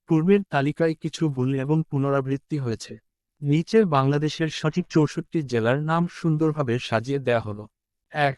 পূর্বের তালিকায় কিছু ভুল এবং পুনরাবৃত্তি হয়েছে। নিচে বাংলাদেশের সঠিক 64 জেলার নাম সুন্দরভাবে সাজিয়ে দেয়া হলো। 1.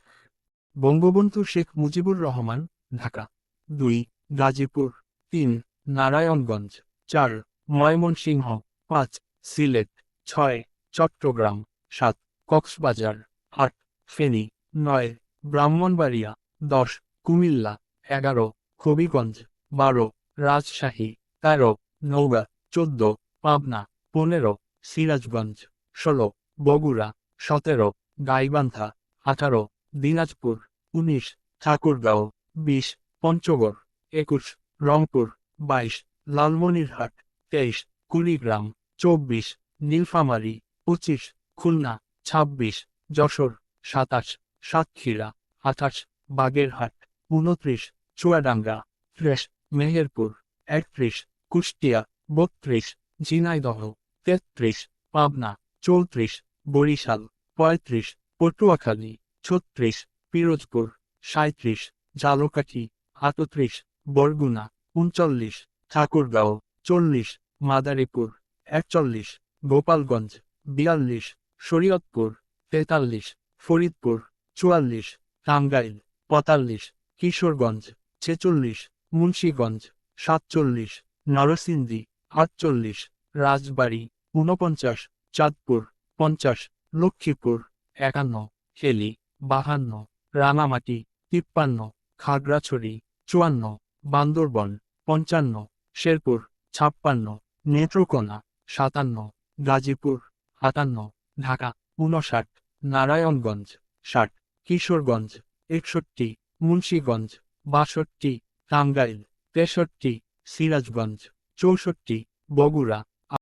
বঙ্গবন্ধু শেখ মুজিবুর রহমান, ঢাকা। 2. গাজীপুর। 3. নারায়ণগঞ্জ। 4. ময়মনসিংহ। 5. সিলেট। 6. চট্টগ্রাম। 7. কক্সবাজার। 8. ফেনী। 9. ব্রাহ্মণবাড়িয়া। 10. কুমিল্লা। 11. হবিগঞ্জ। 12. রাজশাহী। 13. নওগাঁ। 14. পাবনা। 15. সিরাজগঞ্জ। 16. বগুড়া। 17. গাইবান্ধা। 18. দিনাজপুর। 19. ঠাকুরগাঁও। 20. পঞ্চগড়। 21. রংপুর। 22. লালমনিরহাট। 23. কুড়িগ্রাম। 24. নীলফামারী। 25. খুলনা। 26. যশোর। 27. সাতক্ষীরা। 28. বাগেরহাট। 29. চুয়াডাঙ্গা। 30. মেহেরপুর। 31. কুষ্টিয়া। 32. ঝিনাইদহ। 33. পাবনা। 34. বরিশাল। 35. পটুয়াখালী। 36. পিরোজপুর। 37. ঝালকাঠি। 38. বরগুনা। 39. ঠাকুরগাঁও। 40. মাদারীপুর। 41. গোপালগঞ্জ। 42. শরীয়তপুর। 43. ফরিদপুর। 44. টাঙ্গাইল। 45. কিশোরগঞ্জ। 46. মুন্সিগঞ্জ। 47. নরসিংদী। 48. রাজবাড়ী। 49. চাঁদপুর। 50. লক্ষ্মীপুর। 51. হেলি। 52. রাঙামাটি। 53. খাগড়াছড়ি। 54. বান্দরবন। 55. শেরপুর। 56. নেত্রকোনা। 57. গাজীপুর। 58. ঢাকা। 59. নারায়ণগঞ্জ। 60. কিশোরগঞ্জ। 61. মুন্সিগঞ্জ। 62. টাঙ্গাইল। 63. সিরাজগঞ্জ। 64. বগুড়া।